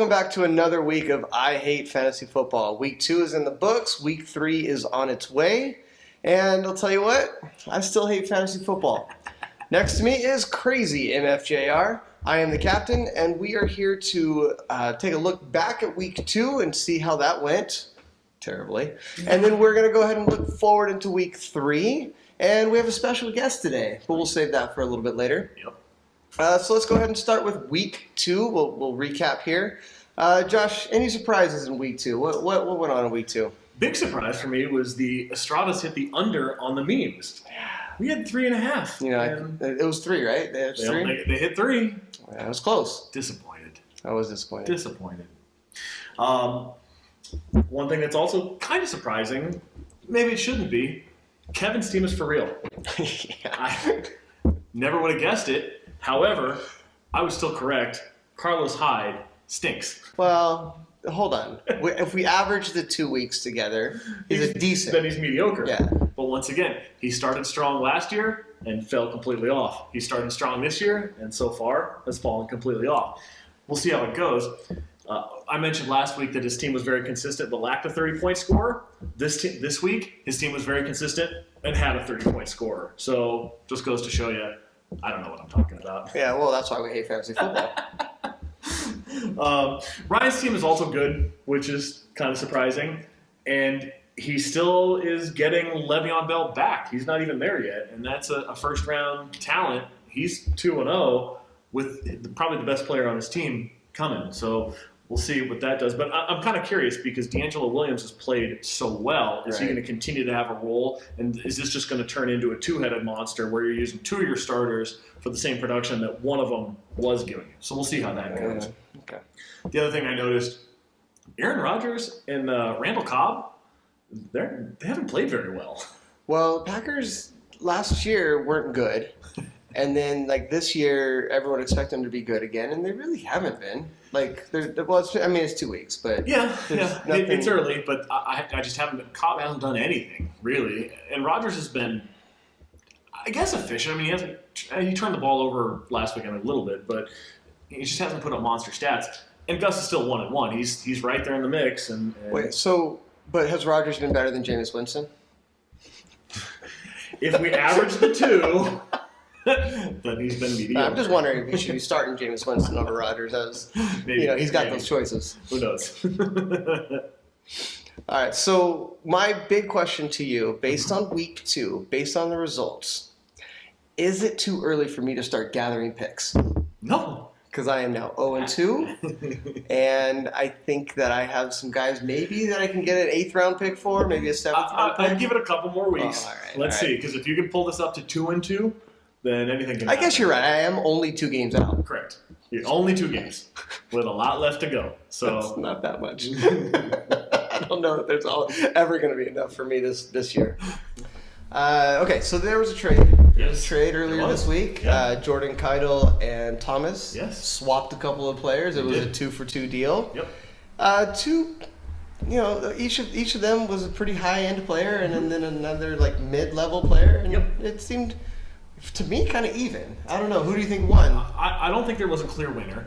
welcome back to another week of I Hate Fantasy Football. Week 2 is in the books. Week 3 is on its way. And I'll tell you what, I still hate fantasy football. Next to me is Crazy MFJR. I am the captain, and we are here to take a look back at Week 2 and see how that went. Terribly. And then we're going to go ahead and look forward into Week 3. And we have a special guest today, but we'll save that for a little bit later. Yep. So let's go ahead and start with Week 2. We'll recap here. Josh, any surprises in Week 2? What went on in Week 2? Big surprise for me was the Estradas hit the under on the memes. We had 3.5. You know, it was 3, right? They had 3? They hit 3. Yeah, it was close. Disappointed. I was disappointed. One thing that's also kind of surprising, maybe it shouldn't be, Kevin's team is for real. Yeah. I never would have guessed it. However, I was still correct. Carlos Hyde stinks. Well, hold on. If we average the 2 weeks together, he's a decent. Then he's mediocre. Yeah. But once again, he started strong last year and fell completely off. He started strong this year and so far has fallen completely off. We'll see how it goes. I mentioned last week that his team was very consistent but lacked a 30-point scorer. This week, his team was very consistent and had a 30-point scorer. So just goes to show you, I don't know what I'm talking about. Yeah, well, that's why we hate fantasy football. Ryan's team is also good, which is kind of surprising. And he still is getting Le'Veon Bell back. He's not even there yet. And that's a first-round talent. He's 2-0 with probably the best player on his team coming. So we'll see what that does. But I'm kind of curious because D'Angelo Williams has played so well. Is he going to continue to have a role? And is this just going to turn into a two-headed monster where you're using 2 of your starters for the same production that one of them was giving you? So we'll see how that goes. Okay. The other thing I noticed, Aaron Rodgers and Randall Cobb, they haven't played very well. Well, Packers last year weren't good. And then, this year, everyone expected them to be good again, and they really haven't been. It's 2 weeks, but It's early, but I just haven't. Cobb hasn't done anything really, and Rodgers has been, I guess, efficient. I mean, he turned the ball over last weekend a little bit, but he just hasn't put up monster stats. And Gus is still 1-1. He's right there in the mix. And wait, but has Rodgers been better than Jameis Winston? If we average the two. Then he's been mediocre. I'm just wondering if he should be starting Jameis Winston over Rodgers. He's got those choices. Who knows? All right, so my big question to you, based on Week 2, based on the results, is it too early for me to start gathering picks? No. Because I am now 0-2, and I think that I have some guys maybe that I can get an 8th-round pick for, maybe a 7th-round pick. I'd give it a couple more weeks. All right, Let's see, because if you can pull this up to 2-2, then anything can happen. I guess you're right. I am only 2 games out. Correct. You're only 2 games with a lot left to go. So that's not that much. I don't know if there's ever going to be enough for me this year. Okay, so there was a trade. There was a trade earlier this week. Yeah. Jordan Keitel and Thomas swapped a couple of players. It was a 2-for-2 deal. Yep. Each of them was a pretty high-end player, and then another mid-level player, and it seemed, to me, kind of even. I don't know. Who do you think won? I don't think there was a clear winner.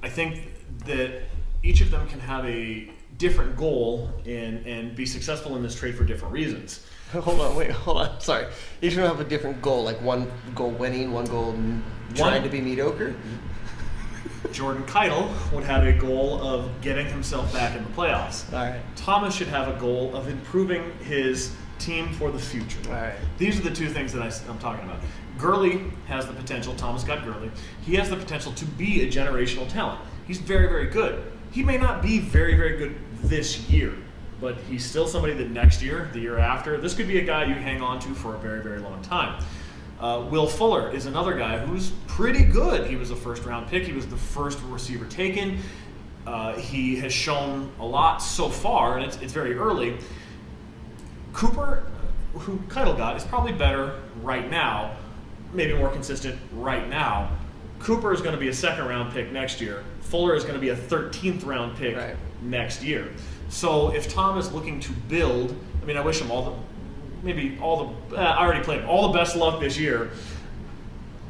I think that each of them can have a different goal and be successful in this trade for different reasons. Hold on. Sorry. Each of them have a different goal, like one goal winning, one goal trying to be mediocre? Jordan Keitel would have a goal of getting himself back in the playoffs. All right. Thomas should have a goal of improving his team for the future. All right. These are the 2 things that I'm talking about. Gurley has the potential. Thomas got Gurley. He has the potential to be a generational talent. He's very, very good. He may not be very, very good this year, but he's still somebody that next year, the year after, this could be a guy you hang on to for a very, very long time. Will Fuller is another guy who's pretty good. He was a first-round pick. He was the first receiver taken. He has shown a lot so far, and it's very early. Cooper, who Keitel got, is probably better right now, maybe more consistent right now. Cooper is going to be a 2nd-round pick next year. Fuller is going to be a 13th-round pick next year. So if Tom is looking to build, I wish him I already played all the best luck this year.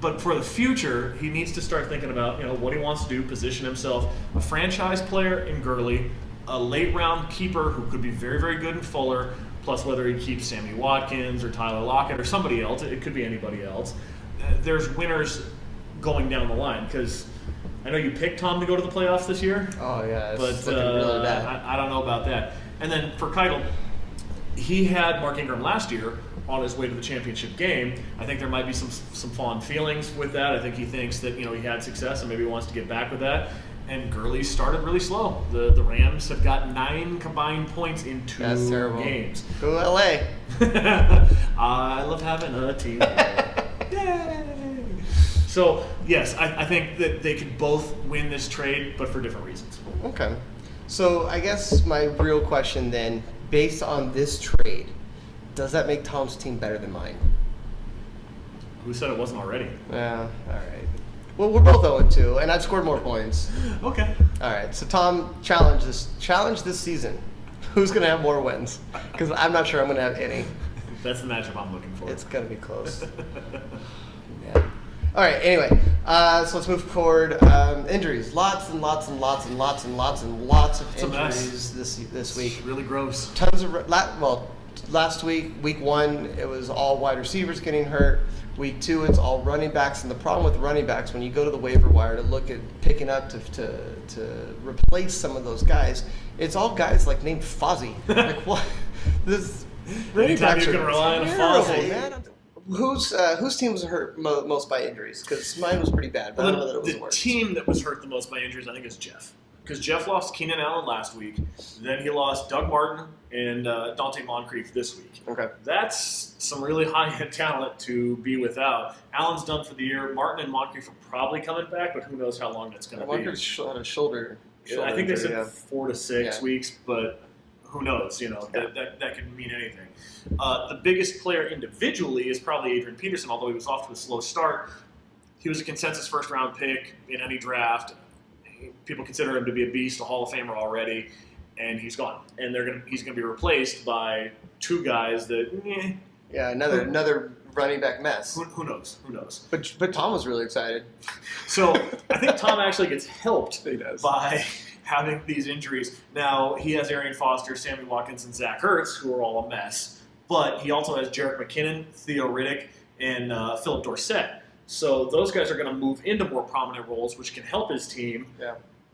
But for the future, he needs to start thinking about what he wants to do, position himself, a franchise player in Gurley, a late round keeper who could be very, very good in Fuller, plus whether he keeps Sammy Watkins or Tyler Lockett or somebody else. It could be anybody else. There's winners going down the line, because I know you picked Tom to go to the playoffs this year. Oh yeah, but it's looking really bad. I don't know about that. And then for Keitel, he had Mark Ingram last year on his way to the championship game. I think there might be some fond feelings with that. I think he thinks that he had success and maybe wants to get back with that. And Gurley started really slow. The Rams have got 9 combined points in 2 That's terrible. games. Go LA. I love having a team. Yay! So yes, I think that they could both win this trade, but for different reasons. Okay. So I guess my real question then, based on this trade, does that make Tom's team better than mine? Who said it wasn't already? Yeah, all right. Well, we're both 0-2, and I've scored more points. Okay. All right, so Tom, challenge this season. Who's going to have more wins? Because I'm not sure I'm going to have any. That's the matchup I'm looking for. It's going to be close. Yeah. All right, anyway, so let's move forward. Injuries. Lots and lots and lots and lots and lots and lots of injuries this week. It's really gross. Tons of, last week, week 1, it was all wide receivers getting hurt. Week 2, it's all running backs. And the problem with running backs, when you go to the waiver wire to look at picking up to replace some of those guys, it's all guys like named Fozzie. Like what? This running Anytime backs you are can rely on a terrible, Fozzie. man. Whose team was hurt most by injuries? Because mine was pretty bad, but I don't know that it was the worse. team that was hurt the most by injuries, I think, is Jeff. Because Jeff lost Keenan Allen last week. Then he lost Doug Martin and Dante Moncrief this week. Okay. That's some really high-end talent to be without. Allen's done for the year. Martin and Moncrief are probably coming back, but who knows how long that's going to be. Moncrief's on a shoulder I think they said injury, 4 to 6 weeks, but who knows? That could mean anything. The biggest player individually is probably Adrian Peterson, although he was off to a slow start. He was a consensus first-round pick in any draft. People consider him to be a beast, a Hall of Famer already, and he's gone. And he's going to be replaced by 2 guys that, Yeah, another running back mess. who knows? Who knows? But Tom was really excited. So I think Tom actually gets helped He does. by having these injuries. Now, he has Arian Foster, Sammy Watkins, and Zach Ertz, who are all a mess. But he also has Jerick McKinnon, Theo Riddick, and Philip Dorsett. So those guys are going to move into more prominent roles, which can help his team,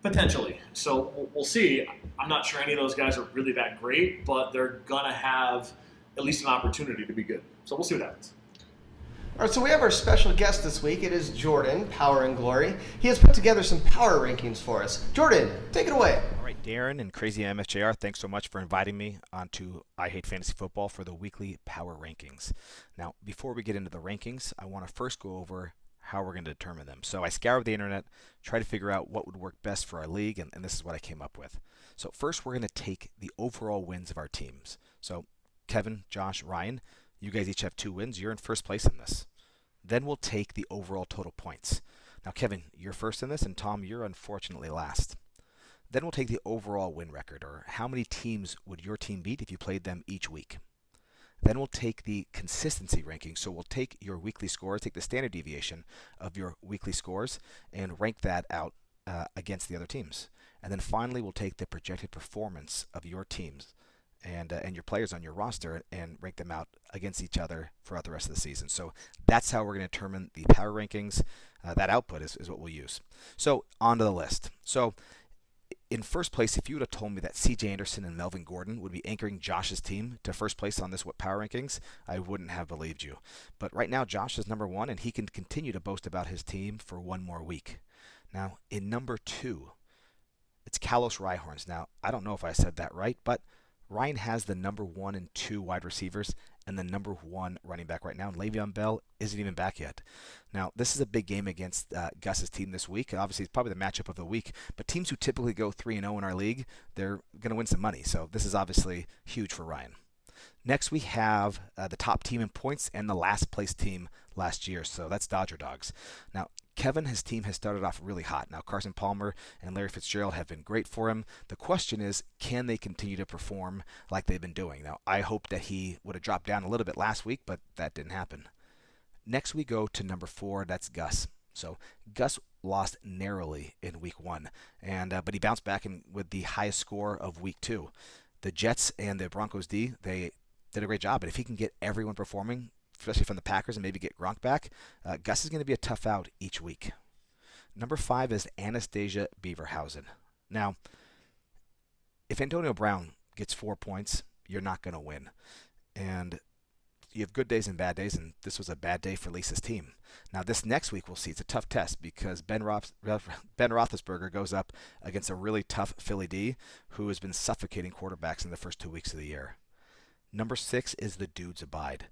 potentially. So we'll see. I'm not sure any of those guys are really that great, but they're going to have at least an opportunity to be good. So we'll see what happens. All right, so we have our special guest this week. It is Jordan, Power and Glory. He has put together some power rankings for us. Jordan, take it away. All right, Darren and Crazy MSJR, thanks so much for inviting me onto I Hate Fantasy Football for the weekly power rankings. Now, before we get into the rankings, I want to first go over how we're going to determine them. So I scoured the internet, tried to figure out what would work best for our league, and this is what I came up with. So first, we're going to take the overall wins of our teams. So Kevin, Josh, Ryan, you guys each have 2 wins. You're in first place in this. Then we'll take the overall total points. Now, Kevin, you're first in this, and Tom, you're unfortunately last. Then we'll take the overall win record, or how many teams would your team beat if you played them each week. Then we'll take the consistency ranking. So we'll take your weekly scores, take the standard deviation of your weekly scores, and rank that out against the other teams. And then finally, we'll take the projected performance of your teams and your players on your roster and rank them out against each other throughout the rest of the season. So that's how we're going to determine the power rankings. That output is what we'll use. So on to the list. So in first place, if you would have told me that C.J. Anderson and Melvin Gordon would be anchoring Josh's team to first place on this power rankings, I wouldn't have believed you. But right now, Josh is number 1, and he can continue to boast about his team for 1 more week. Now, in number 2, it's Kalos Rhyhorns. Now, I don't know if I said that right, but Ryan has the number 1 and 2 wide receivers and the number 1 running back right now. And Le'Veon Bell isn't even back yet. Now, this is a big game against Gus's team this week. Obviously, it's probably the matchup of the week. But teams who typically go 3-0 in our league, they're going to win some money. So this is obviously huge for Ryan. Next, we have the top team in points and the last place team last year. So that's Dodger Dogs. Now, Kevin, his team has started off really hot. Now, Carson Palmer and Larry Fitzgerald have been great for him. The question is, can they continue to perform like they've been doing? Now, I hoped that he would have dropped down a little bit last week, but that didn't happen. Next, we go to number 4. That's Gus. So Gus lost narrowly in week 1, but he bounced back with the highest score of week 2. The Jets and the Broncos D, they did a great job. But if he can get everyone performing, especially from the Packers, and maybe get Gronk back, Gus is going to be a tough out each week. Number 5 is Anastasia Beaverhausen. Now, if Antonio Brown gets 4 points, you're not going to win. And you have good days and bad days, and this was a bad day for Lisa's team. Now, this next week, we'll see. It's a tough test because Ben Roethlisberger goes up against a really tough Philly D who has been suffocating quarterbacks in the first 2 weeks of the year. Number 6 is the Dudes Abide.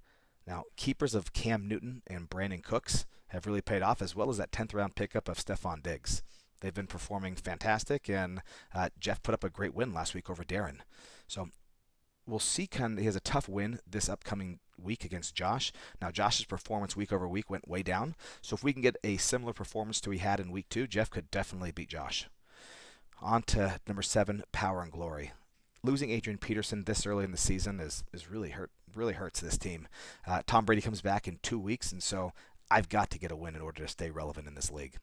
Now, keepers of Cam Newton and Brandon Cooks have really paid off, as well as that 10th round pickup of Stephon Diggs. They've been performing fantastic, and Jeff put up a great win last week over Darren. So we'll see. He has a tough win this upcoming week against Josh. Now, Josh's performance week over week went way down. So if we can get a similar performance to he had in week 2, Jeff could definitely beat Josh. On to number 7, Power and Glory. Losing Adrian Peterson this early in the season is really hurts this team. Tom Brady comes back in 2 weeks, and so I've got to get a win in order to stay relevant in this league.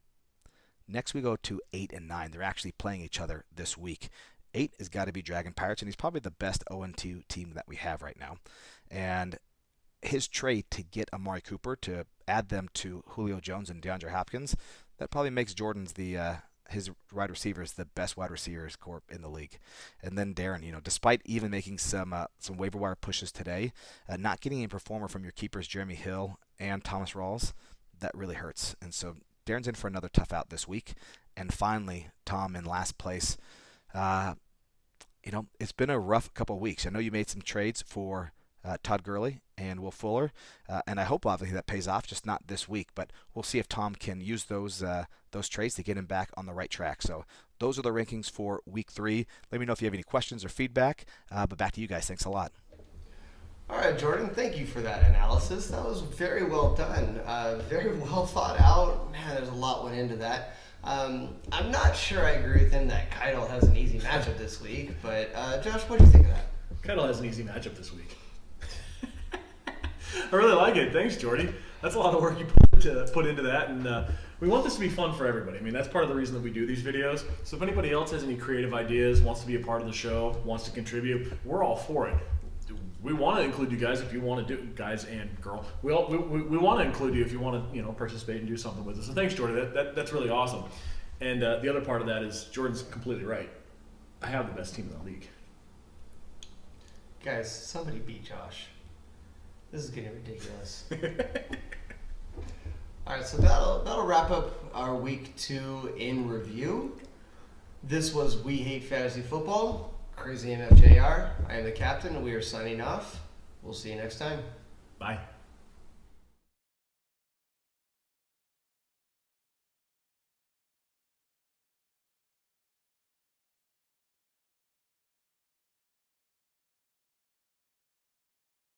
Next, we go to 8 and 9. They're actually playing each other this week. 8 has got to be Dragon Pirates, and he's probably the best 0-2 team that we have right now. And his trade to get Amari Cooper to add them to Julio Jones and DeAndre Hopkins, that probably makes Jordan's his wide receivers the best wide receivers corp in the league. And then Darren, despite even making some waiver wire pushes today, not getting a performer from your keepers Jeremy Hill and Thomas Rawls, that really hurts. And so Darren's in for another tough out this week. And finally, Tom in last place. It's been a rough couple of weeks. I know you made some trades for Todd Gurley and Will Fuller, and I hope obviously that pays off, just not this week. But we'll see if Tom can use those trades to get him back on the right track. So those are the rankings for week 3. Let me know if you have any questions or feedback. But back to you guys. Thanks a lot. All right, Jordan, thank you for that analysis. That was very well done. Very well thought out. Man, there's a lot went into that. I'm not sure I agree with him that Keitel has an easy matchup this week, but Josh, what do you think of that? Keitel has an easy matchup this week. I really like it. Thanks, Jordy. That's a lot of work you put into that, and we want this to be fun for everybody. I mean, that's part of the reason that we do these videos. So if anybody else has any creative ideas, wants to be a part of the show, wants to contribute, we're all for it. We want to include you guys if you want to do, guys and girl. We want to include you if you want to, participate and do something with us. So thanks, Jordy. That's really awesome. And the other part of that is Jordan's completely right. I have the best team in the league. Guys, somebody beat Josh. This is getting ridiculous. All right, so that'll wrap up our week 2 in review. This was We Hate Fantasy Football. Crazy MFJR. I am the captain, and we are signing off. We'll see you next time. Bye.